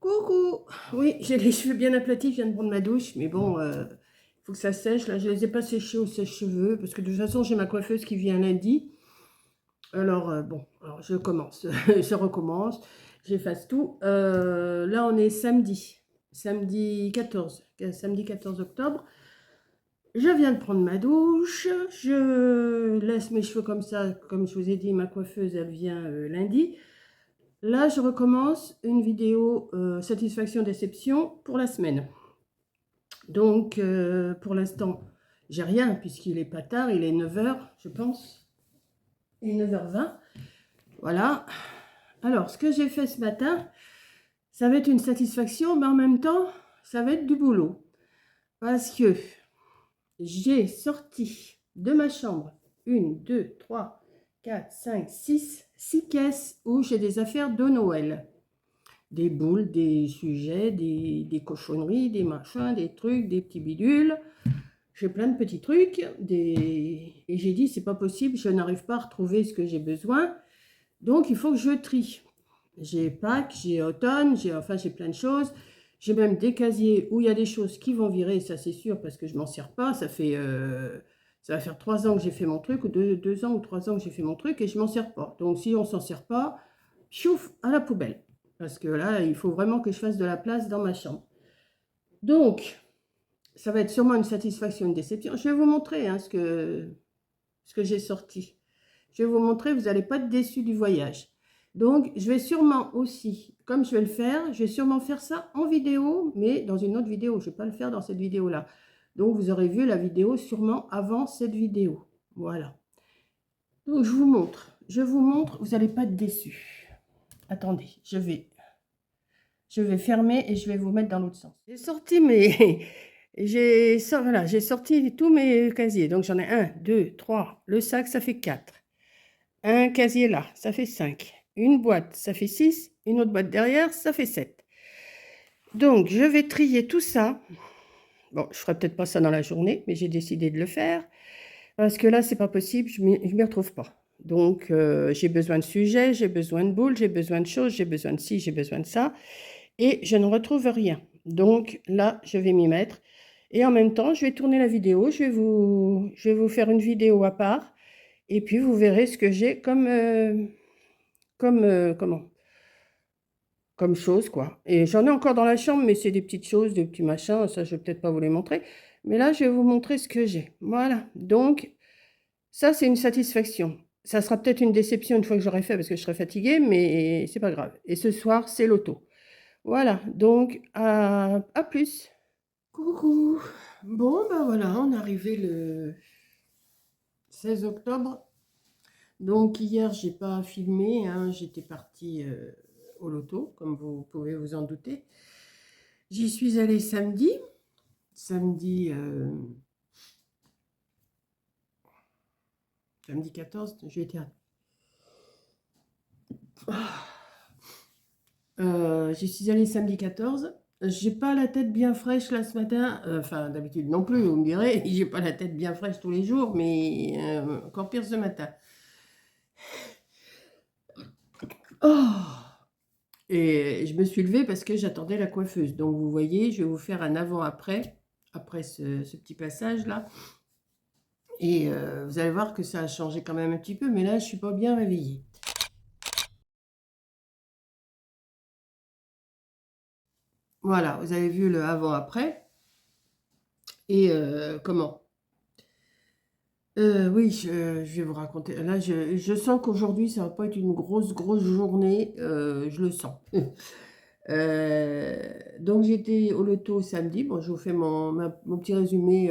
Coucou! Oui, j'ai les cheveux bien aplatis, je viens de prendre ma douche, mais bon, faut que ça sèche. Là, je les ai pas séchés au sèche-cheveux, parce que de toute façon, j'ai ma coiffeuse qui vient lundi. Alors, bon, alors je commence, je recommence, j'efface tout. Là, on est samedi 14, samedi 14 octobre. Je viens de prendre ma douche, je laisse mes cheveux comme ça, comme je vous ai dit, ma coiffeuse, elle vient lundi. Là, je recommence une vidéo satisfaction-déception pour la semaine. Donc, pour l'instant, j'ai rien puisqu'il est pas tard, il est 9 h, je pense. Il est 9 h 20. Voilà. Alors, ce que j'ai fait ce matin, ça va être une satisfaction, mais en même temps, ça va être du boulot. Parce que j'ai sorti de ma chambre 1, 2, 3, 4, 5, 6 caisses où j'ai des affaires de Noël. Des boules, des sujets, des cochonneries, des machins, des trucs, des petits bidules. J'ai plein de petits trucs. Et j'ai dit, c'est pas possible, je n'arrive pas à retrouver ce que j'ai besoin. Donc, il faut que je trie. J'ai Pâques, j'ai automne, j'ai plein de choses. J'ai même des casiers où il y a des choses qui vont virer, ça c'est sûr, parce que je m'en sers pas. Ça va faire 3 ans que j'ai fait mon truc, ou 2 ans ou 3 ans que j'ai fait mon truc, et je m'en sers pas. Donc, si on s'en sert pas, chouf, à la poubelle. Parce que là, il faut vraiment que je fasse de la place dans ma chambre. Donc, ça va être sûrement une satisfaction, une déception. Je vais vous montrer hein, ce que j'ai sorti. Je vais vous montrer, vous n'allez pas être déçus du voyage. Donc, je vais sûrement aussi, comme je vais le faire, je vais sûrement faire ça en vidéo, mais dans une autre vidéo. Je ne vais pas le faire dans cette vidéo-là. Donc, vous aurez vu la vidéo sûrement avant cette vidéo. Voilà. Donc, je vous montre, vous n'allez pas être déçus. Attendez, je vais fermer et je vais vous mettre dans l'autre sens. J'ai sorti voilà, j'ai sorti tous mes casiers. Donc j'en ai 1, 2, 3. Le sac, ça fait 4. Un casier là, ça fait 5. Une boîte, ça fait 6. Une autre boîte derrière, ça fait 7. Donc je vais trier tout ça. Bon, je ne ferai peut-être pas ça dans la journée, mais j'ai décidé de le faire. Parce que là, c'est pas possible, je ne m'y retrouve pas. Donc j'ai besoin de sujets, j'ai besoin de boules, j'ai besoin de choses, j'ai besoin de ci, j'ai besoin de ça. Et je ne retrouve rien. Donc là, je vais m'y mettre. Et en même temps, je vais tourner la vidéo. Je vais vous faire une vidéo à part. Et puis, vous verrez ce que j'ai comme chose, quoi. Et j'en ai encore dans la chambre, mais c'est des petites choses, des petits machins. Ça, je vais peut-être pas vous les montrer. Mais là, je vais vous montrer ce que j'ai. Voilà. Donc, ça, c'est une satisfaction. Ça sera peut-être une déception une fois que j'aurai fait parce que je serai fatiguée, mais c'est pas grave. Et ce soir, c'est l'auto. Voilà, donc à plus. Coucou. Bon, ben voilà, on est arrivé le 16 octobre. Donc hier, j'ai pas filmé, hein, j'étais partie au loto, comme vous pouvez vous en douter. J'y suis allée samedi, samedi 14, j'ai été j'y suis allée samedi 14. J'ai pas la tête bien fraîche là ce matin. Enfin, d'habitude non plus, vous me direz. J'ai pas la tête bien fraîche tous les jours, mais encore pire ce matin. Oh! Et je me suis levée parce que j'attendais la coiffeuse. Donc vous voyez, je vais vous faire un avant-après, après ce petit passage-là. Et vous allez voir que ça a changé quand même un petit peu, mais là, je ne suis pas bien réveillée. Voilà, vous avez vu le avant-après. Et comment oui, je vais vous raconter. Là, je sens qu'aujourd'hui, ça va pas être une grosse journée. Je le sens. Donc j'étais au loto samedi. Bon, je vous fais mon petit résumé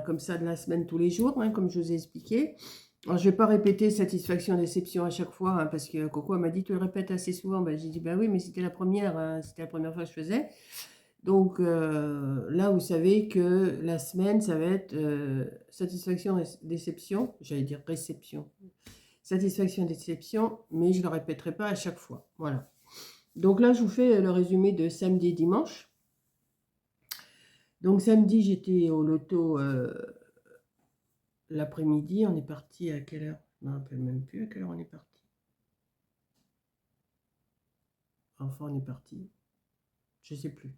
comme ça de la semaine tous les jours, hein, comme je vous ai expliqué. Alors, je ne vais pas répéter satisfaction, déception à chaque fois, hein, parce que Coco m'a dit tu le répètes assez souvent. Ben, j'ai dit ben oui, mais c'était la première, hein, c'était la première fois que je faisais. Donc là, vous savez que la semaine, ça va être satisfaction, déception. J'allais dire réception. Satisfaction, déception, mais je ne le répéterai pas à chaque fois. Voilà. Donc là, je vous fais le résumé de samedi et dimanche. Donc samedi, j'étais au loto l'après-midi. On est parti à quelle heure? Je ne me rappelle même plus à quelle heure on est parti. Enfin, on est parti. je sais plus.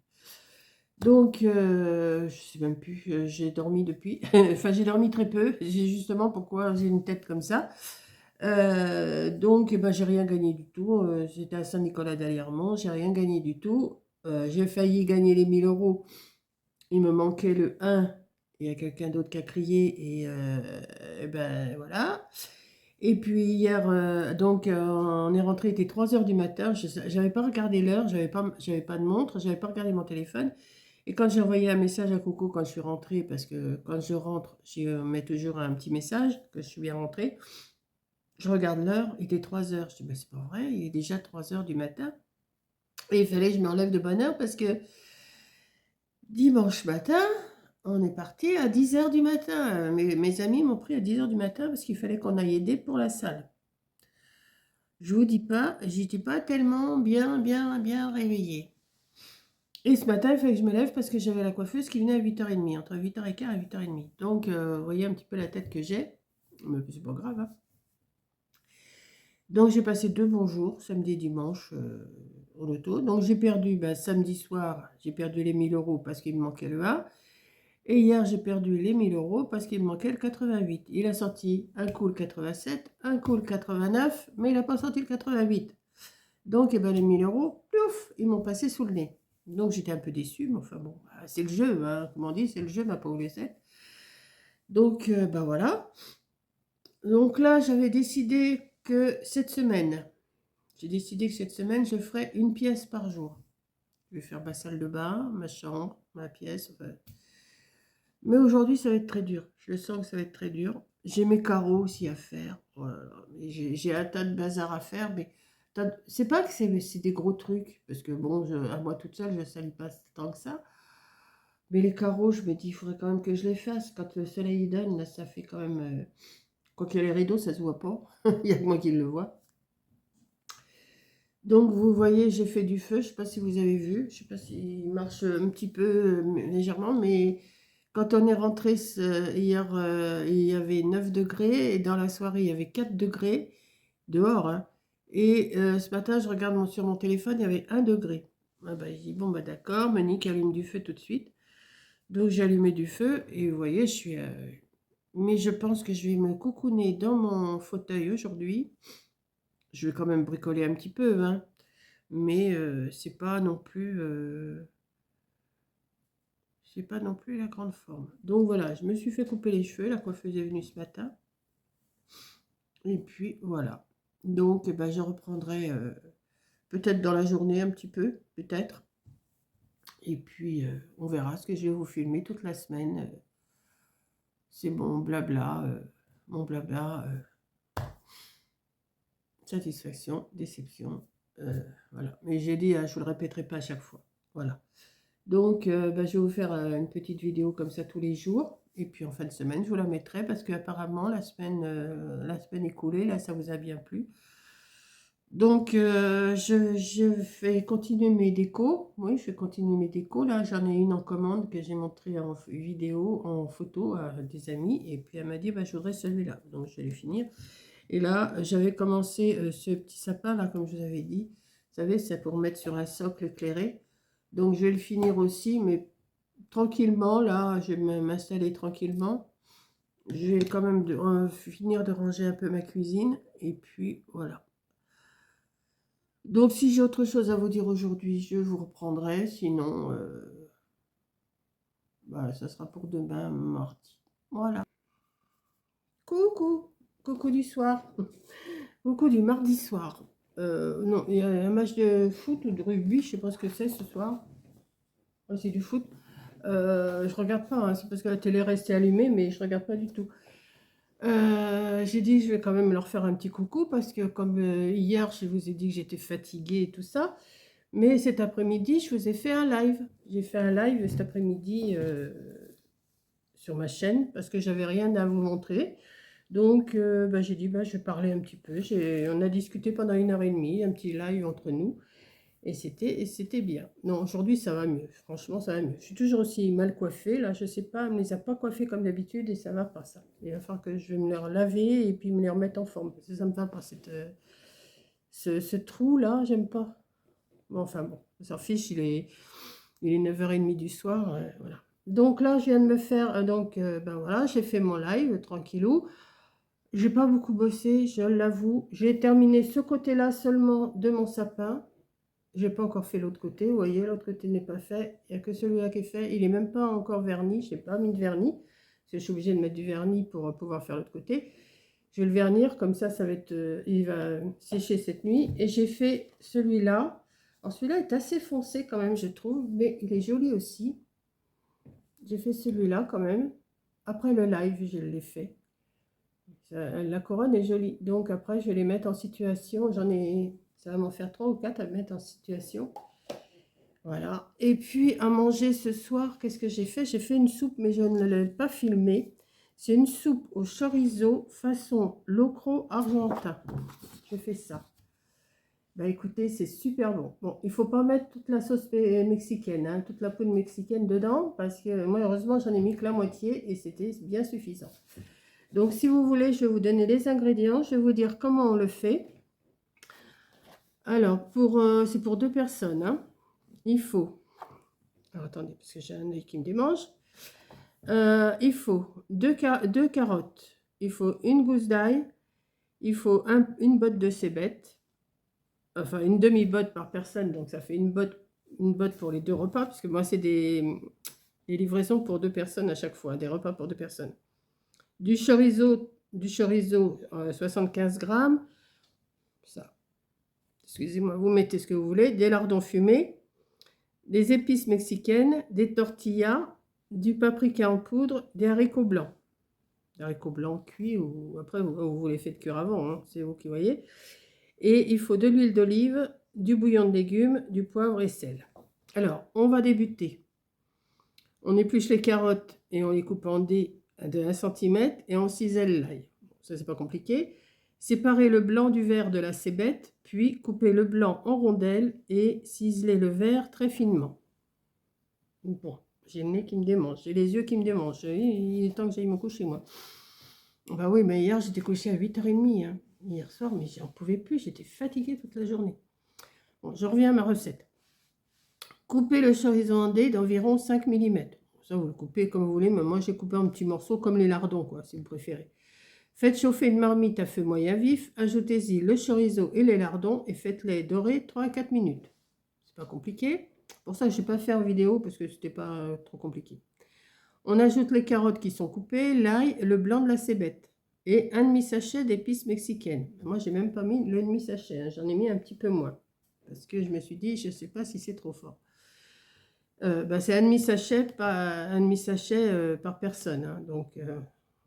Donc, je sais même plus, j'ai dormi depuis. Enfin, j'ai dormi très peu. J'ai justement pourquoi j'ai une tête comme ça. Donc, eh ben, j'ai rien gagné du tout. J'étais à Saint-Nicolas d'Aliermont, j'ai rien gagné du tout. J'ai failli gagner les 1000 euros. Il me manquait le 1. Il y a quelqu'un d'autre qui a crié et eh ben voilà. Et puis hier, donc on est rentré, il était 3 heures du matin. Je n'avais pas regardé l'heure, j'avais pas de montre, j'avais pas regardé mon téléphone. Et quand j'ai envoyé un message à Coco quand je suis rentrée, parce que quand je rentre, je mets toujours un petit message que je suis bien rentrée. Je regarde l'heure, il était 3 heures. Je dis, ben, c'est pas vrai, il est déjà 3 heures du matin. Et il fallait que je me relève de bonne heure parce que dimanche matin, on est parti à 10 heures du matin. Mes amis m'ont pris à 10 heures du matin parce qu'il fallait qu'on aille aider pour la salle. Je vous dis pas, j'étais pas tellement bien réveillée. Et ce matin, il fallait que je me lève parce que j'avais la coiffeuse qui venait à 8h30, entre 8h15 et 8h30. Donc, vous voyez un petit peu la tête que j'ai. Mais c'est pas grave, hein. Donc, j'ai passé 2 bons jours, samedi et dimanche, au loto. Donc, j'ai perdu, samedi soir, j'ai perdu les 1000 euros parce qu'il me manquait le 1. Et hier, j'ai perdu les 1000 euros parce qu'il me manquait le 88. Il a sorti un coup le 87, un coup le 89, mais il n'a pas sorti le 88. Donc, eh ben, les 1000 euros, plouf, ils m'ont passé sous le nez. Donc, j'étais un peu déçue, mais enfin bon, c'est le jeu, hein, comme on dit, c'est le jeu, ma pauvre Lucette. Donc, voilà. Donc là, j'avais décidé que cette semaine, je ferais une pièce par jour. Je vais faire ma salle de bain, ma chambre, ma pièce, enfin. Mais aujourd'hui, ça va être très dur. Je le sens que ça va être très dur. J'ai mes carreaux aussi à faire. Voilà. J'ai un tas de bazar à faire, mais c'est pas que c'est des gros trucs, parce que bon, à moi toute seule, je ne salis pas tant que ça. Mais les carreaux, je me dis, il faudrait quand même que je les fasse. Quand le soleil donne, là, ça fait quand même. Quoi qu'il y a les rideaux, ça se voit pas. Il n'y a que moi qui le vois. Donc, vous voyez, j'ai fait du feu. Je ne sais pas si vous avez vu. Je ne sais pas s'il marche un petit peu légèrement, mais quand on est rentré hier, il y avait 9 degrés et dans la soirée, il y avait 4 degrés dehors, hein. Et ce matin, je regarde sur mon téléphone, il y avait 1 degré. Ah bah, je dis, bon, bah, d'accord, Monique allume du feu tout de suite. Donc, j'ai allumé du feu et vous voyez, je suis. Mais je pense que je vais me coucouner dans mon fauteuil aujourd'hui. Je vais quand même bricoler un petit peu, hein. Mais c'est pas non plus la grande forme. Donc voilà, je me suis fait couper les cheveux. La coiffeuse est venue ce matin. Et puis voilà. Donc eh ben, je reprendrai peut-être dans la journée un petit peu, peut-être. Et puis on verra ce que je vais vous filmer toute la semaine. C'est mon blabla, satisfaction, déception. Voilà. Mais j'ai dit, hein, je ne vous le répéterai pas à chaque fois. Voilà. Donc, je vais vous faire une petite vidéo comme ça tous les jours. Et puis en fin de semaine, je vous la mettrai parce qu'apparemment, la semaine écoulée, là, ça vous a bien plu. Donc, je vais continuer mes décos. Oui, je vais continuer mes décos. Là, j'en ai une en commande que j'ai montrée en vidéo, en photo à des amis. Et puis, elle m'a dit, je voudrais celui-là. Donc, je vais le finir. Et là, j'avais commencé ce petit sapin, là, comme je vous avais dit. Vous savez, c'est pour mettre sur un socle éclairé. Donc, je vais le finir aussi, mais tranquillement. Là, je vais m'installer tranquillement. Je vais quand même finir de ranger un peu ma cuisine. Et puis, voilà. Donc, si j'ai autre chose à vous dire aujourd'hui, je vous reprendrai. Sinon, ça sera pour demain, mardi. Voilà. Coucou. Coucou du soir. Coucou du mardi soir. Non, il y a un match de foot ou de rugby, je sais pas ce que c'est ce soir. Ouais, c'est du foot. Je regarde pas, hein, c'est parce que la télé est restée allumée, mais je regarde pas du tout. J'ai dit, je vais quand même leur faire un petit coucou parce que comme hier, je vous ai dit que j'étais fatiguée et tout ça. Mais cet après-midi, je vous ai fait un live. J'ai fait un live cet après-midi sur ma chaîne parce que j'avais rien à vous montrer. Donc, j'ai dit, je vais parler un petit peu. On a discuté pendant 1h30, un petit live entre nous. Et c'était bien. Non, aujourd'hui, ça va mieux. Franchement, ça va mieux. Je suis toujours aussi mal coiffée. Là, je sais pas, elle ne les a pas coiffés comme d'habitude et ça va pas, ça. Il va falloir que je vais me les laver et puis me les remettre en forme. Parce que ça me va pas, ce trou-là, j'aime pas. Bon, enfin bon, on s'en fiche, il est 9h30 du soir, voilà. Donc là, je viens de me faire, ben voilà, j'ai fait mon live, tranquillou. J'ai pas beaucoup bossé, je l'avoue. J'ai terminé ce côté-là seulement de mon sapin. J'ai pas encore fait l'autre côté, vous voyez, l'autre côté n'est pas fait. Il n'y a que celui-là qui est fait. Il est même pas encore verni, je n'ai pas mis de vernis. Parce que je suis obligée de mettre du vernis pour pouvoir faire l'autre côté. Je vais le vernir, comme ça va être, il va sécher cette nuit. Et j'ai fait celui-là. Alors celui-là est assez foncé quand même, je trouve, mais il est joli aussi. J'ai fait celui-là quand même. Après le live, je l'ai fait. La couronne est jolie. Donc après, je vais les mettre en situation. Ça va m'en faire 3 ou 4 à mettre en situation. Voilà. Et puis à manger ce soir, qu'est-ce que j'ai fait? J'ai fait une soupe, mais je ne l'ai pas filmée. C'est une soupe au chorizo façon locro argentin. Je fais ça. Bah écoutez, c'est super bon. Bon, il ne faut pas mettre toute la sauce mexicaine, hein, toute la poudre mexicaine dedans, parce que moi, heureusement, j'en ai mis que la moitié et c'était bien suffisant. Donc, si vous voulez, je vais vous donner les ingrédients. Je vais vous dire comment on le fait. Alors, c'est pour 2 personnes. Hein. Il faut... Alors, attendez, parce que j'ai un œil qui me démange. Il faut 2 carottes. Il faut une gousse d'ail. Il faut une botte de cébettes. Enfin, une demi-botte par personne. Donc, ça fait une botte pour les 2 repas. Parce que moi, c'est des livraisons pour 2 personnes à chaque fois. Des repas pour 2 personnes. Du chorizo 75 grammes. Ça. Excusez-moi, vous mettez ce que vous voulez. Des lardons fumés. Des épices mexicaines. Des tortillas. Du paprika en poudre. Des haricots blancs. Des haricots blancs cuits ou après vous les faites cuire avant. Hein, c'est vous qui voyez. Et il faut de l'huile d'olive, du bouillon de légumes, du poivre et sel. Alors, on va débuter. On épluche les carottes et on les coupe en dés de 1 cm et on cisèle l'ail. Bon, ça, c'est pas compliqué. Séparez le blanc du vert de la cébette, puis coupez le blanc en rondelles et ciselez le vert très finement. Bon, j'ai le nez qui me démange, j'ai les yeux qui me démangent. Il est temps que j'aille me coucher, moi. Bah oui, mais hier, j'étais couchée à 8h30. Hein. Hier soir, mais j'en pouvais plus, j'étais fatiguée toute la journée. Bon, je reviens à ma recette. Coupez le chorizo en dés d'environ 5 mm. Ça, vous le coupez comme vous voulez, mais moi, j'ai coupé en petits morceaux comme les lardons, quoi, si vous préférez. Faites chauffer une marmite à feu moyen vif, ajoutez-y le chorizo et les lardons et faites-les dorer 3 à 4 minutes. C'est pas compliqué. Pour ça, je n'ai pas fait en vidéo parce que c'était pas trop compliqué. On ajoute les carottes qui sont coupées, l'ail, le blanc de la cébette et un demi-sachet d'épices mexicaines. Moi, j'ai même pas mis le demi-sachet, hein. J'en ai mis un petit peu moins parce que je me suis dit, je ne sais pas si c'est trop fort. C'est un demi-sachet par personne. Hein. Donc,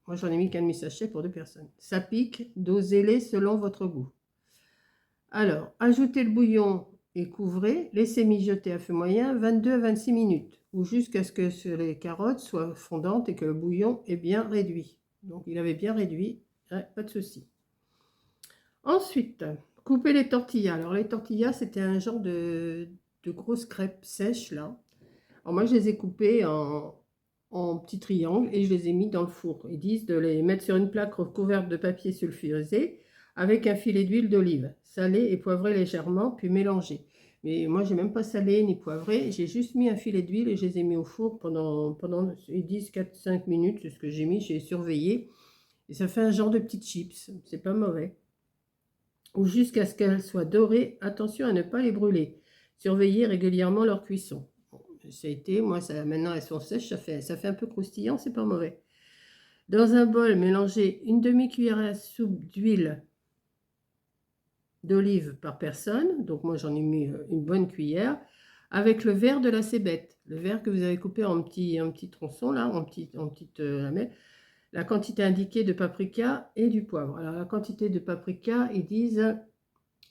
moi, j'en ai mis qu'un demi-sachet pour 2 personnes. Ça pique, dosez-les selon votre goût. Alors, ajoutez le bouillon et couvrez. Laissez mijoter à feu moyen 22 à 26 minutes ou jusqu'à ce que les carottes soient fondantes et que le bouillon est bien réduit. Donc, il avait bien réduit, hein, pas de souci. Ensuite, coupez les tortillas. Alors, les tortillas, c'était un genre de grosses crêpes sèches, là. Alors moi, je les ai coupés en petits triangles et je les ai mis dans le four. Ils disent de les mettre sur une plaque recouverte de papier sulfurisé avec un filet d'huile d'olive, salé et poivré légèrement, puis mélangé. Mais moi, j'ai même pas salé ni poivré. J'ai juste mis un filet d'huile et je les ai mis au four pendant ils disent 4-5 minutes. C'est ce que j'ai mis, j'ai surveillé. Et ça fait un genre de petites chips. C'est pas mauvais. Ou jusqu'à ce qu'elles soient dorées. Attention à ne pas les brûler. Surveillez régulièrement leur cuisson. Ça a été, moi, maintenant elles sont sèches, ça fait un peu croustillant, c'est pas mauvais. Dans un bol, mélangez une demi-cuillère à soupe d'huile d'olive par personne. Donc moi, j'en ai mis une bonne cuillère. Avec le verre de la cébette. Le verre que vous avez coupé en petits tronçons, là, en petite lamelle. La quantité indiquée de paprika et du poivre. Alors, la quantité de paprika, ils disent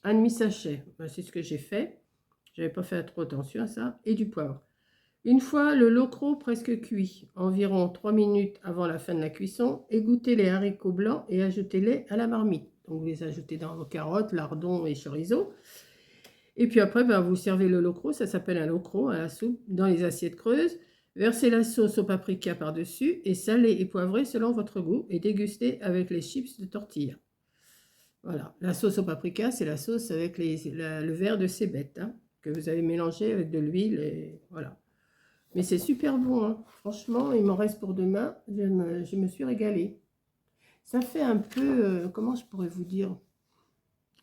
un demi-sachet. Ben, c'est ce que j'ai fait. Je n'avais pas fait trop attention à ça. Et du poivre. Une fois le locro presque cuit, environ 3 minutes avant la fin de la cuisson, égouttez les haricots blancs et ajoutez-les à la marmite. Donc vous les ajoutez dans vos carottes, lardons et chorizo. Et puis après, vous servez le locro, ça s'appelle un locro à la soupe, dans les assiettes creuses. Versez la sauce au paprika par-dessus et salez et poivrez selon votre goût et dégustez avec les chips de tortilla. Voilà, la sauce au paprika, c'est la sauce avec le verre de cébette. Hein. que vous avez mélangé avec de l'huile et voilà. Mais c'est super bon, hein. Franchement, il m'en reste pour demain. Je me suis régalée. Ça fait un peu, comment je pourrais vous dire,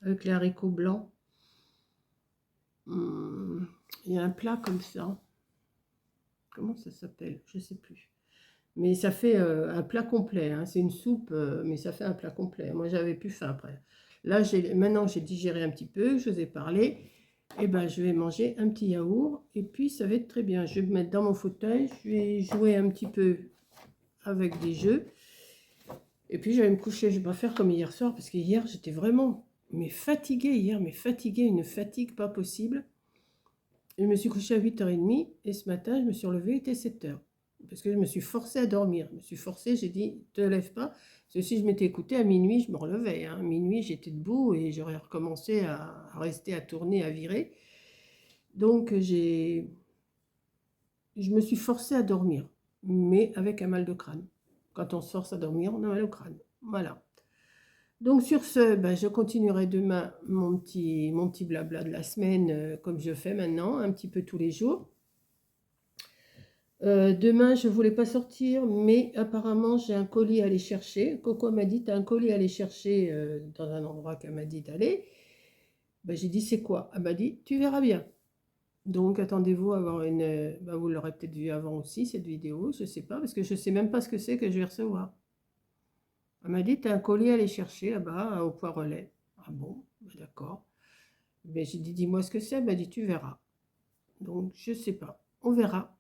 avec les haricots blancs. Il y a un plat comme ça. Comment ça s'appelle? Je ne sais plus. Mais ça fait un plat complet, hein. C'est une soupe, mais ça fait un plat complet. Moi, j'avais plus faim après. Là, maintenant j'ai digéré un petit peu, je vous ai parlé. Et ben, je vais manger un petit yaourt. Et puis, ça va être très bien. Je vais me mettre dans mon fauteuil. Je vais jouer un petit peu avec des jeux. Et puis, je vais me coucher. Je ne vais pas faire comme hier soir. Parce que hier, j'étais vraiment fatiguée. Hier, mais fatiguée. Une fatigue pas possible. Je me suis couchée à 8h30. Et ce matin, je me suis relevée, il était 7h. Parce que je me suis forcée à dormir. Je me suis forcée, j'ai dit, te lève pas. Parce que si je m'étais écoutée, à minuit, je me relevais. À minuit, j'étais debout et j'aurais recommencé à rester, à tourner, à virer. Donc, je me suis forcée à dormir, mais avec un mal de crâne. Quand on se force à dormir, on a mal au crâne. Voilà. Donc, sur ce, ben, je continuerai demain mon petit blabla de la semaine, comme je fais maintenant, un petit peu tous les jours. Demain, je ne voulais pas sortir, mais apparemment, j'ai un colis à aller chercher. Coco m'a dit, tu as un colis à aller chercher dans un endroit qu'elle m'a dit d'aller. Ben, j'ai dit, c'est quoi? Elle m'a dit, tu verras bien. Donc, attendez-vous à avoir une... Ben, vous l'aurez peut-être vu avant aussi, cette vidéo, je ne sais pas, parce que je ne sais même pas ce que c'est que je vais recevoir. Elle m'a dit, tu as un colis à aller chercher là-bas, au Poids-Relais. Ah bon, ben, d'accord. Ben, j'ai dit, dis-moi ce que c'est. Elle m'a dit, tu verras. Donc, je ne sais pas. On verra.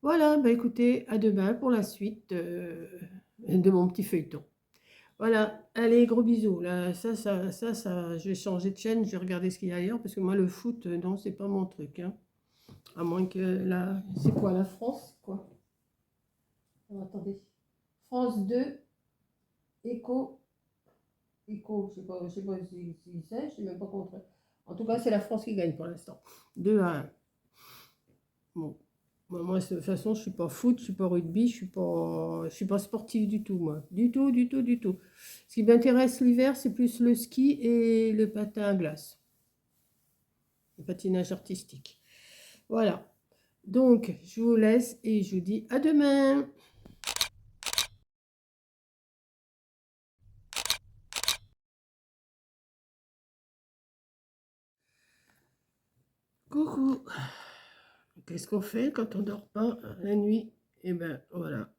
Voilà, bah écoutez, à demain pour la suite de mon petit feuilleton. Voilà, allez, gros bisous. Là, je vais changer de chaîne, je vais regarder ce qu'il y a ailleurs, parce que moi, le foot, non, c'est pas mon truc, hein. À moins que là, c'est quoi, la France, quoi? Oh, attendez. France 2, Écho, je sais pas si c'est, je sais même pas contre. En tout cas, c'est la France qui gagne pour l'instant. 2-1. Bon. Moi, de toute façon, je ne suis pas foot, je ne suis pas rugby, je suis pas sportive du tout, moi. Du tout, du tout, du tout. Ce qui m'intéresse l'hiver, c'est plus le ski et le patin à glace. Le patinage artistique. Voilà. Donc, je vous laisse et je vous dis à demain. Coucou. Qu'est-ce qu'on fait quand on ne dort pas la nuit? Eh ben, voilà.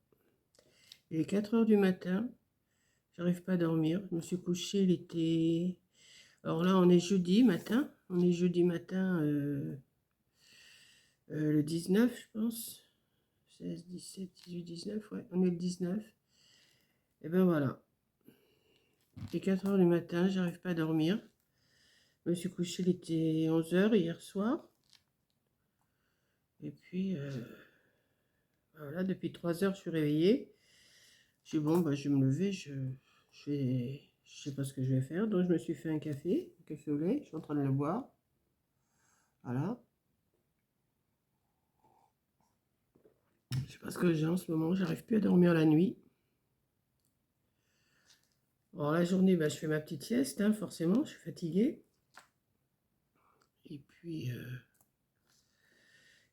Il est 4 heures du matin. J'arrive pas à dormir. Je me suis couchée, il était... Alors là, on est jeudi matin. On est jeudi matin, le 19, je pense. 16, 17, 18, 19, ouais. On est le 19. Et ben voilà. Il est 4 heures du matin, j'arrive pas à dormir. Je me suis couché, il était 11 heures hier soir. Et puis, voilà, depuis 3 heures, je suis réveillée. Je suis bon, bah, je vais me lever, je sais pas ce que je vais faire. Donc, je me suis fait un café au lait. Je suis en train de le boire. Voilà. Je sais pas ce que j'ai en ce moment, j'arrive plus à dormir la nuit. Alors, la journée, bah, je fais ma petite sieste, hein, forcément, je suis fatiguée.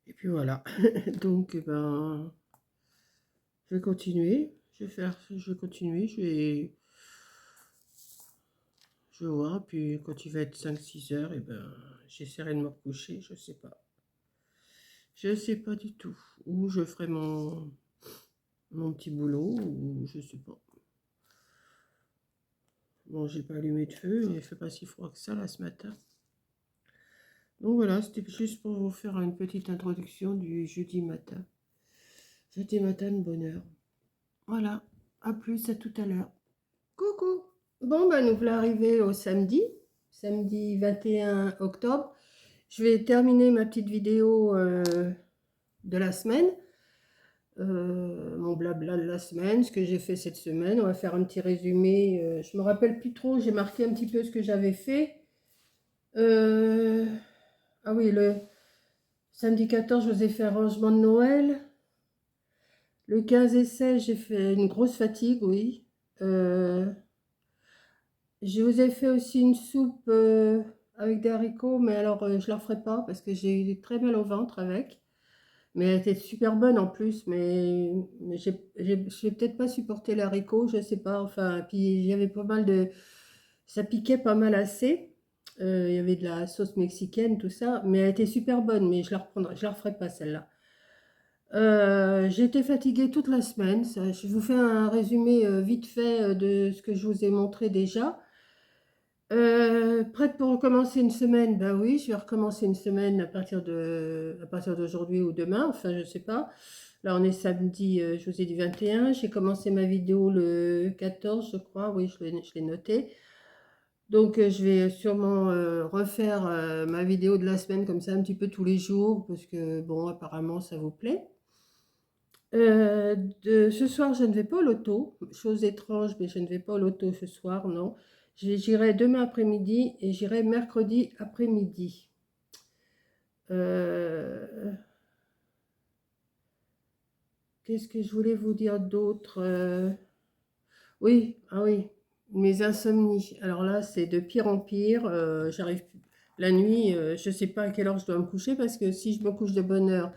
Et puis voilà. Donc, ben, je vais continuer. Je vais continuer. Je vais voir. Puis, quand il va être 5-6 heures, et ben, j'essaierai de me recoucher. Je sais pas. Je sais pas du tout. Ou je ferai mon petit boulot, ou je sais pas. Bon, j'ai pas allumé de feu, mais il fait pas si froid que ça là ce matin. Donc voilà, c'était juste pour vous faire une petite introduction du jeudi matin. Jeudi matin de bonne heure. Voilà, à plus, à tout à l'heure. Coucou. Bon, ben nous voilà arrivés au samedi 21 octobre. Je vais terminer ma petite vidéo de la semaine, mon blabla de la semaine, ce que j'ai fait cette semaine. On va faire un petit résumé. Je me rappelle plus trop, j'ai marqué un petit peu ce que j'avais fait. Ah oui, le samedi 14, je vous ai fait un rangement de Noël. Le 15 et 16, j'ai fait une grosse fatigue, oui. Je vous ai fait aussi une soupe avec des haricots, mais alors je leur ferai pas parce que j'ai eu très mal au ventre avec. Mais elle était super bonne en plus, mais j'ai peut-être pas supporté les haricots, je sais pas. Enfin, puis il y avait pas mal de, ça piquait pas mal assez. Il y avait de la sauce mexicaine, tout ça, mais elle était super bonne, mais je la reprendrai, je la referai pas celle-là. J'ai été fatiguée toute la semaine. Je vous fais un résumé vite fait de ce que je vous ai montré déjà. Prête pour recommencer une semaine? Bah oui, je vais recommencer une semaine à partir d'aujourd'hui ou demain, enfin je sais pas. Là on est samedi, je vous ai dit 21. J'ai commencé ma vidéo le 14, je crois, oui, je l'ai noté. Donc je vais sûrement refaire ma vidéo de la semaine comme ça un petit peu tous les jours, parce que bon, apparemment ça vous plaît. Ce soir, je ne vais pas au loto. Chose étrange, mais je ne vais pas au loto ce soir, non. J'irai demain après-midi et j'irai mercredi après-midi. Euh, Qu'est-ce que je voulais vous dire d'autre? Oui, ah oui, mes insomnies. Alors là, c'est de pire en pire. J'arrive la nuit, je ne sais pas à quelle heure je dois me coucher parce que si je me couche de bonne heure,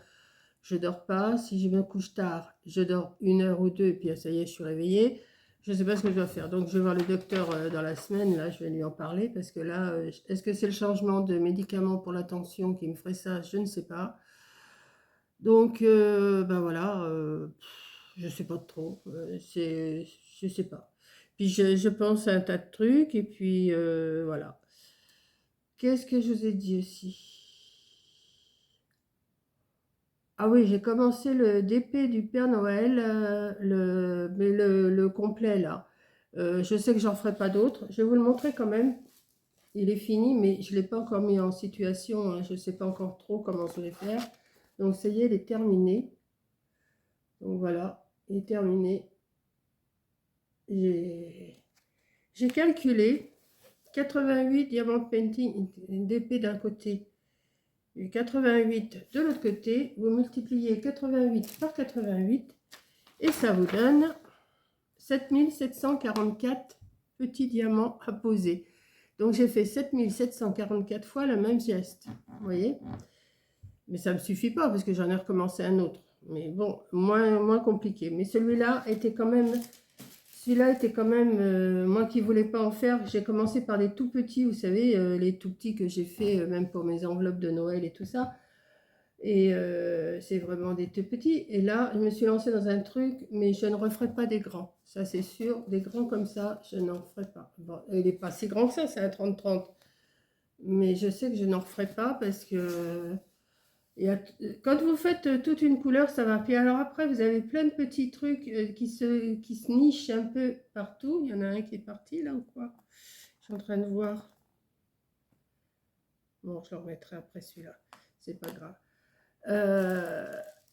je dors pas. Si je me couche tard, je dors 1 heure ou deux et puis ça y est, je suis réveillée. Je ne sais pas ce que je dois faire. Donc je vais voir le docteur dans la semaine. Là, je vais lui en parler parce que là, est-ce que c'est le changement de médicaments pour la tension qui me ferait ça? Je ne sais pas. Donc, ben voilà, je ne sais pas trop. Je ne sais pas. Puis je pense à un tas de trucs et puis voilà. Qu'est-ce que je vous ai dit aussi? Ah oui, j'ai commencé le DP du Père Noël, mais le complet là. Je sais que j'en ferai pas d'autres. Je vais vous le montrer quand même. Il est fini, mais je ne l'ai pas encore mis en situation, hein. Je ne sais pas encore trop comment je vais faire. Donc ça y est, il est terminé. Donc voilà, il est terminé. J'ai calculé 88 diamant painting DP d'un côté et 88 de l'autre côté. Vous multipliez 88 par 88 et ça vous donne 7744 petits diamants à poser. Donc j'ai fait 7744 fois le même geste. Vous voyez? Mais ça ne me suffit pas parce que j'en ai recommencé un autre. Mais bon, moins compliqué. Mais celui-là était quand même... Celui-là était quand même... moi qui ne voulais pas en faire, j'ai commencé par des tout petits, vous savez, les tout petits que j'ai fait même pour mes enveloppes de Noël et tout ça. Et c'est vraiment des tout petits. Et là, je me suis lancée dans un truc, mais je ne referai pas des grands. Ça, c'est sûr. Des grands comme ça, je n'en ferai pas. Bon, il n'est pas si grand que ça, c'est un 30-30. Mais je sais que je n'en referai pas parce que quand vous faites toute une couleur, ça va. Puis alors après, vous avez plein de petits trucs qui se nichent un peu partout. Il y en a un qui est parti là ou quoi? Je suis en train de voir. Bon, je le remettrai après celui-là. C'est pas grave.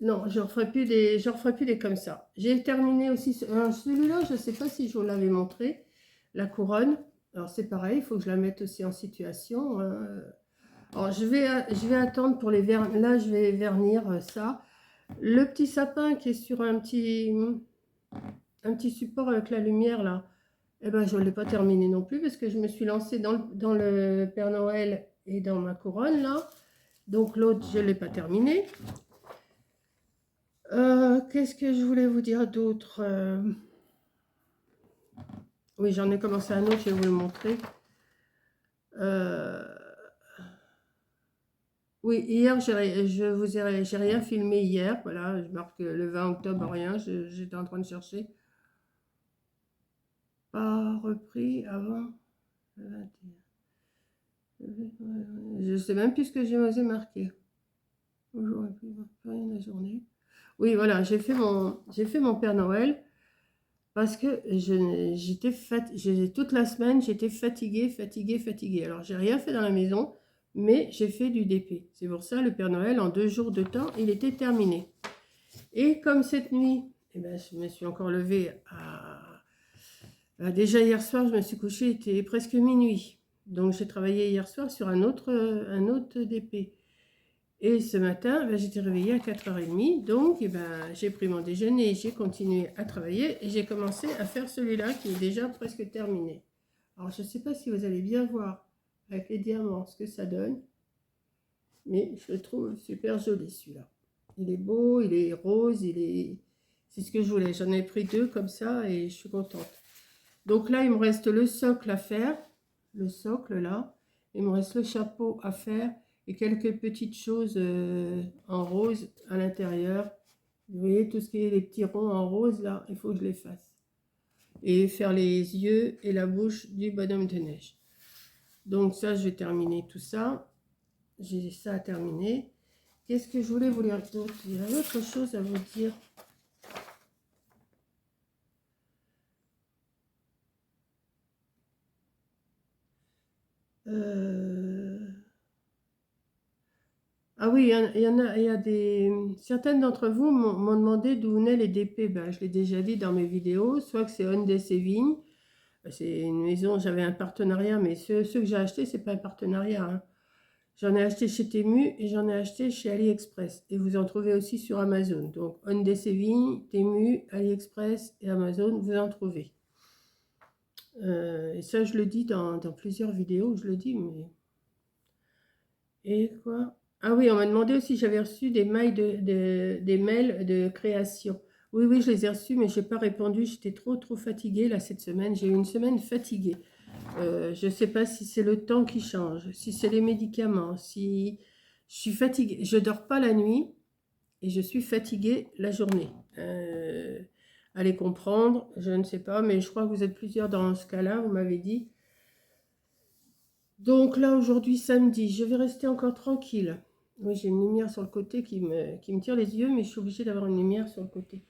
Non, je ne referai plus des comme ça. J'ai terminé aussi celui-là, je ne sais pas si je vous l'avais montré, la couronne. Alors c'est pareil, il faut que je la mette aussi en situation. Alors je vais attendre pour les vernir. Là, je vais vernir ça. Le petit sapin qui est sur un petit support avec la lumière là, eh ben, je ne l'ai pas terminé non plus parce que je me suis lancée dans le Père Noël et dans ma couronne là. Donc l'autre, je ne l'ai pas terminé. Qu'est-ce que je voulais vous dire d'autre? Oui, j'en ai commencé un autre, je vais vous le montrer. Oui, hier, j'ai rien filmé hier. Voilà, je marque le 20 octobre, rien. J'étais en train de chercher. Pas repris avant le 21. Je ne sais même plus ce que j'ai osé marquer. Aujourd'hui, plus rien la journée. Oui, voilà, j'ai fait mon Père Noël. Parce que toute la semaine, j'étais fatiguée. Alors, j'ai rien fait dans la maison, mais j'ai fait du DP. C'est pour ça, le Père Noël, en 2 jours de temps, il était terminé. Et comme cette nuit, eh ben, je me suis encore levée déjà hier soir, je me suis couchée, il était presque minuit. Donc, j'ai travaillé hier soir sur un autre DP. Et ce matin, ben, j'étais réveillée à 4h30, donc j'ai pris mon déjeuner, j'ai continué à travailler et j'ai commencé à faire celui-là qui est déjà presque terminé. Alors je ne sais pas si vous allez bien voir avec les diamants, ce que ça donne. Mais je le trouve super joli celui-là. Il est beau, il est rose, il est... C'est ce que je voulais. J'en ai pris 2 comme ça et je suis contente. Donc là, il me reste le socle à faire. Le socle là. Il me reste le chapeau à faire. Et quelques petites choses en rose à l'intérieur. Vous voyez, tout ce qui est les petits ronds en rose là, il faut que je les fasse. Et faire les yeux et la bouche du bonhomme de neige. Donc ça, je vais terminer tout ça. J'ai ça à terminer. Qu'est-ce que je voulais vous dire d'autre? Il y a autre chose à vous dire. Ah oui, il y a des... Certaines d'entre vous m'ont demandé d'où venaient les DP. Ben, je l'ai déjà dit dans mes vidéos. Soit que c'est Hyundai Sévigne. C'est une maison, j'avais un partenariat, mais ceux que j'ai achetés, c'est pas un partenariat, hein. J'en ai acheté chez Temu et j'en ai acheté chez AliExpress. Et vous en trouvez aussi sur Amazon. Donc, Hyundai Sévigne, Temu, AliExpress et Amazon, vous en trouvez. Et ça, je le dis dans plusieurs vidéos, je le dis, mais... Et quoi? Ah oui, on m'a demandé aussi si j'avais reçu des mails des mails de création. Oui, oui, je les ai reçus, mais je n'ai pas répondu. J'étais trop fatiguée là cette semaine. J'ai eu une semaine fatiguée. Je ne sais pas si c'est le temps qui change, si c'est les médicaments, si je suis fatiguée. Je dors pas la nuit et je suis fatiguée la journée. Allez comprendre, je ne sais pas, mais je crois que vous êtes plusieurs dans ce cas-là, vous m'avez dit. Donc là, aujourd'hui, samedi, je vais rester encore tranquille. Oui, j'ai une lumière sur le côté qui me tire les yeux, mais je suis obligée d'avoir une lumière sur le côté.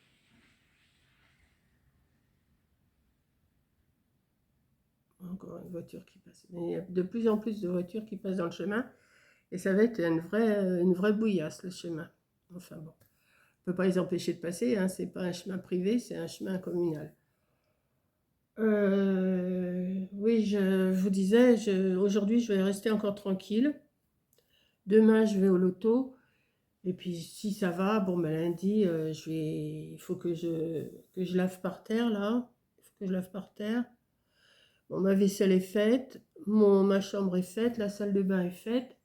Encore une voiture qui passe. Mais il y a de plus en plus de voitures qui passent dans le chemin. Et ça va être une vraie bouillasse, le chemin. Enfin bon, on ne peut pas les empêcher de passer, hein. C'est pas un chemin privé, c'est un chemin communal. Oui, je vous disais, aujourd'hui, je vais rester encore tranquille. Demain, je vais au loto. Et puis, si ça va, bon, ben, lundi, il faut que je lave par terre, là. Il faut que je lave par terre. Bon, ma vaisselle est faite. Ma chambre est faite. La salle de bain est faite.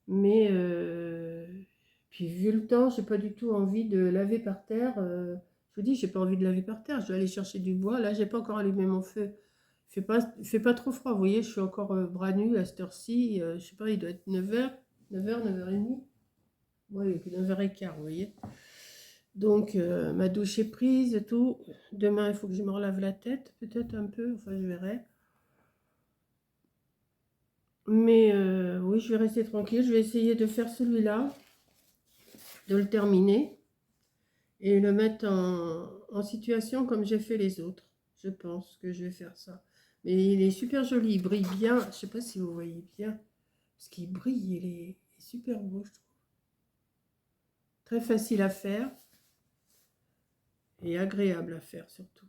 Mais, puis, vu le temps, j'ai pas du tout envie de laver par terre. Je vous dis, j'ai pas envie de laver par terre. Je vais aller chercher du bois. Là, j'ai pas encore allumé mon feu. Il fait pas trop froid, vous voyez, je suis encore bras nus à cette heure-ci. Je sais pas, il doit être 9h, 9h, 9h30. Oui, 9h15, vous voyez. Donc, ma douche est prise et tout. Demain, il faut que je me relave la tête, peut-être un peu, enfin, je verrai. Mais oui, je vais rester tranquille. Je vais essayer de faire celui-là, de le terminer et le mettre en situation comme j'ai fait les autres. Je pense que je vais faire ça. Mais il est super joli, il brille bien. Je ne sais pas si vous voyez bien. Parce qu'il brille, il est super beau, je trouve. Très facile à faire. Et agréable à faire surtout.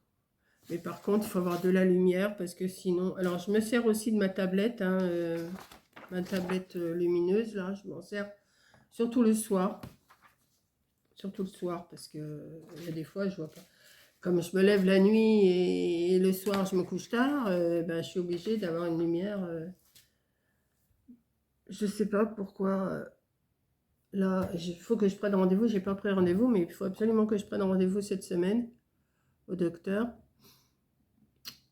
Mais par contre, il faut avoir de la lumière parce que sinon... Alors, je me sers aussi de ma tablette, hein, ma tablette lumineuse, là, je m'en sers surtout le soir. Surtout le soir parce que il y a des fois, je vois pas. Comme je me lève la nuit et le soir, je me couche tard, ben, je suis obligée d'avoir une lumière. Je sais pas pourquoi. Là, il faut que je prenne rendez-vous. J'ai pas pris rendez-vous, mais il faut absolument que je prenne rendez-vous cette semaine au docteur.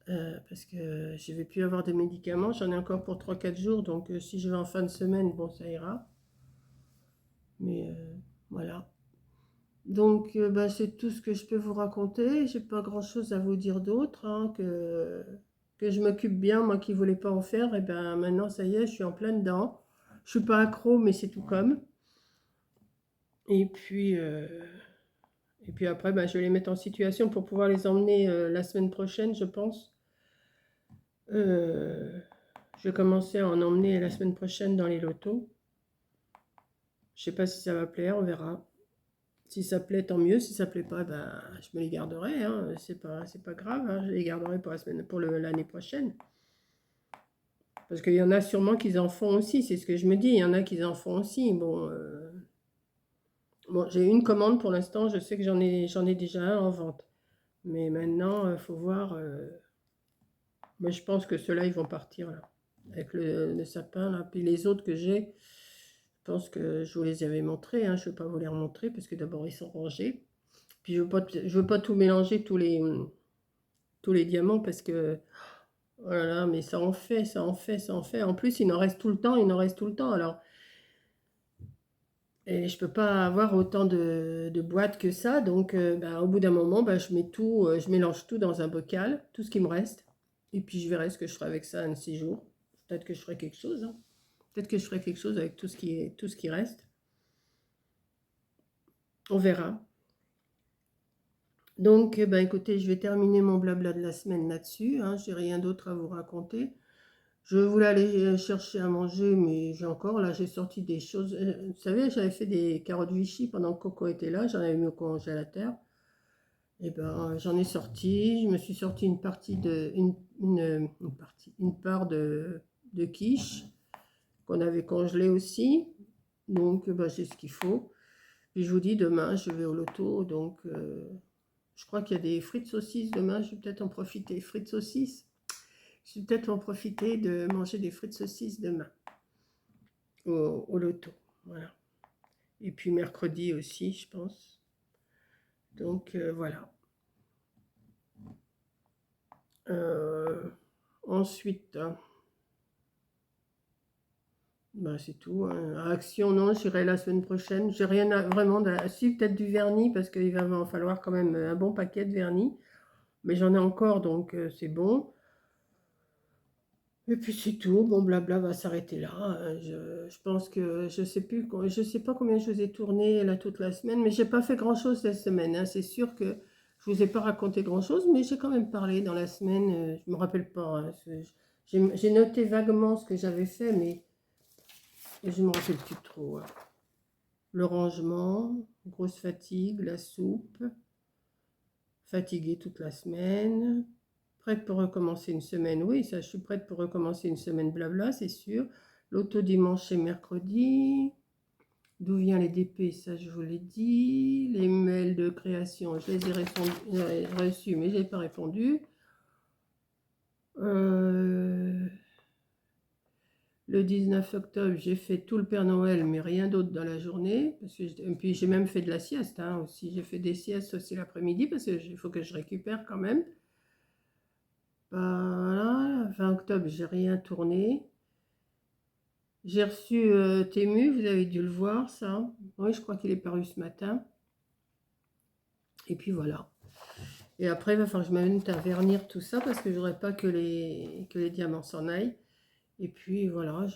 Parce que je ne vais plus avoir de médicaments. J'en ai encore pour 3-4 jours. Donc, si je vais en fin de semaine, bon, ça ira. Mais voilà. Donc, bah, c'est tout ce que je peux vous raconter. J'ai pas grand-chose à vous dire d'autre, hein, que je m'occupe bien. Moi qui ne voulais pas en faire, et ben maintenant, ça y est, je suis en plein dedans. Je suis pas accro, mais c'est tout comme. Et puis, après, bah, je vais les mettre en situation pour pouvoir les emmener la semaine prochaine, je pense. Je vais commencer à en emmener la semaine prochaine dans les lotos. Je sais pas si ça va plaire, on verra. Si ça plaît, tant mieux. Si ça plaît pas, ben, je me les garderai, hein. C'est pas grave, hein. Je les garderai pour l'année prochaine. Parce qu'il y en a sûrement qui en font aussi, c'est ce que je me dis. Il y en a qui en font aussi. Bon, j'ai une commande pour l'instant. Je sais que j'en ai déjà un en vente. Mais maintenant, il faut voir. Mais je pense que ceux-là, ils vont partir là. avec le sapin, là. Puis les autres que j'ai, je pense que je vous les avais montrés, hein. Je ne vais pas vous les remontrer, parce que d'abord, ils sont rangés. Puis je veux pas tout mélanger, tous les diamants, parce que, oh là là, mais ça en fait, ça en fait, ça en fait. En plus, il en reste tout le temps, il en reste tout le temps. Alors, et je peux pas avoir autant de boîtes que ça. Donc, bah, au bout d'un moment, bah, je mets tout, je mélange tout dans un bocal, tout ce qui me reste. Et puis, je verrai ce que je ferai avec ça un de ces jours. Peut-être que je ferai quelque chose, hein. Peut-être que je ferai quelque chose avec tout ce qui reste. On verra. Donc, ben, écoutez, je vais terminer mon blabla de la semaine là-dessus, hein. J'ai rien d'autre à vous raconter. Je voulais aller chercher à manger, mais j'ai encore, là, j'ai sorti des choses. Vous savez, j'avais fait des carottes Vichy pendant que Coco était là, j'en avais mis au congélateur. Et ben, j'en ai sorti, je me suis sorti une partie une part de quiche qu'on avait congelé aussi. Donc, ben, j'ai ce qu'il faut. Puis je vous dis, demain, je vais au loto, donc je crois qu'il y a des frites saucisses demain, je vais peut-être en profiter. Frites saucisses, je vais peut-être en profiter de manger des frites saucisses demain au loto. Voilà. Et puis mercredi aussi, je pense. Donc voilà. Ensuite, ben, c'est tout, hein. À Action, non, j'irai la semaine prochaine. J'ai rien vraiment. Si, peut-être du vernis, parce qu'il va m'en falloir quand même un bon paquet de vernis. Mais j'en ai encore, donc c'est bon. Et puis c'est tout, bon blabla va s'arrêter là, hein. Je pense que je sais pas combien je vous ai tourné là toute la semaine, mais j'ai pas fait grand-chose cette semaine, hein. C'est sûr que je vous ai pas raconté grand-chose, mais j'ai quand même parlé dans la semaine, je me rappelle pas, hein. J'ai noté vaguement ce que j'avais fait, mais je me rappelle plus trop, hein. Le rangement, grosse fatigue, la soupe, fatiguée toute la semaine. Prête pour recommencer une semaine, oui, ça, je suis prête pour recommencer une semaine blabla, c'est sûr. L'auto dimanche et mercredi. D'où vient les DP, ça je vous l'ai dit. Les mails de création, je les ai reçus, mais je n'ai pas répondu. Le 19 octobre, j'ai fait tout le Père Noël, mais rien d'autre dans la journée. Et puis j'ai même fait de la sieste, hein, aussi. J'ai fait des siestes aussi l'après-midi, parce qu'il faut que je récupère quand même. Voilà, 20 octobre, j'ai rien tourné. J'ai reçu Tému, vous avez dû le voir, ça. Oui, je crois qu'il est paru ce matin. Et puis voilà. Et après, il va falloir que je m'amène à vernir tout ça, parce que je voudrais pas que les diamants s'en aillent. Et puis voilà,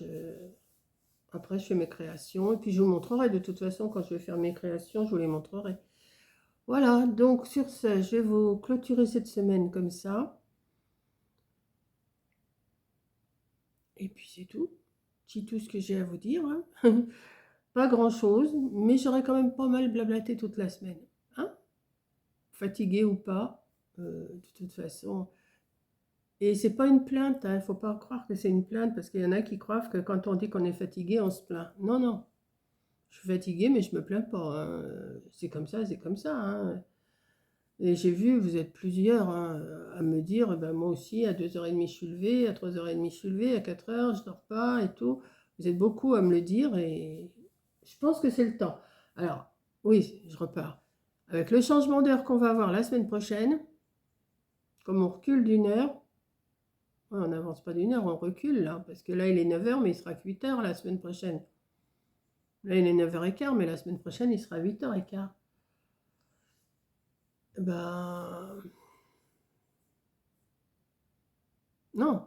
après je fais mes créations. Et puis je vous montrerai, de toute façon, quand je vais faire mes créations, je vous les montrerai. Voilà, donc sur ce, je vais vous clôturer cette semaine comme ça. Et puis c'est tout. C'est tout ce que j'ai à vous dire, hein. Pas grand-chose, mais j'aurais quand même pas mal blablaté toute la semaine, hein, fatigué ou pas, de toute façon. Et c'est pas une plainte, hein, faut pas croire que c'est une plainte, parce qu'il y en a qui croient que quand on dit qu'on est fatigué, on se plaint. Non, non, je suis fatiguée, mais je me plains pas, hein. C'est comme ça, c'est comme ça, hein. Et j'ai vu, vous êtes plusieurs, hein, à me dire, eh ben, moi aussi, à 2h30 je suis levée, à 3h30 je suis levée, à 4h je dors pas et tout. Vous êtes beaucoup à me le dire, et je pense que c'est le temps. Alors, oui, je repars. Avec le changement d'heure qu'on va avoir la semaine prochaine, comme on recule d'une heure, ouais, on n'avance pas d'une heure, on recule là, parce que là il est 9h, mais il sera que 8h la semaine prochaine. Là il est 9h15, mais la semaine prochaine il sera 8h15. Ben, non,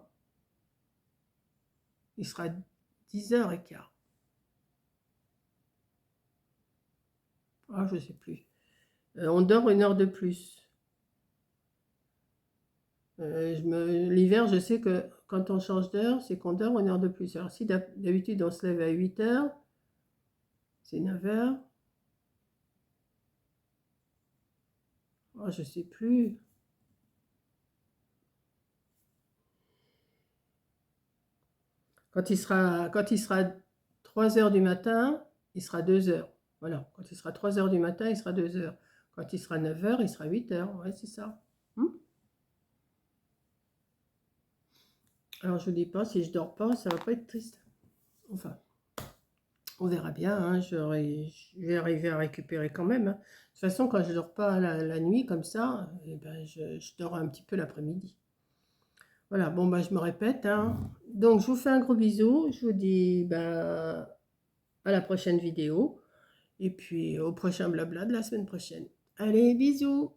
il sera 10h15. Ah, je sais plus. On dort une heure de plus. L'hiver, je sais que quand on change d'heure, c'est qu'on dort une heure de plus. Alors si d'habitude on se lève à 8h, c'est 9h. Oh, je sais plus. Quand il sera 3h du matin, il sera 2h. Voilà. Quand il sera 3h du matin, il sera 2h. Quand il sera 9h, il sera 8h. Ouais, c'est ça. Alors, je vous dis pas, si je dors pas, ça va pas être triste. Enfin, on verra bien, hein, je vais arriver à récupérer quand même, hein. De toute façon, quand je dors pas la nuit comme ça, eh ben, je dors un petit peu l'après-midi. Voilà, bon, bah, je me répète, hein. Donc, je vous fais un gros bisou. Je vous dis ben, à la prochaine vidéo. Et puis, au prochain blabla de la semaine prochaine. Allez, bisous!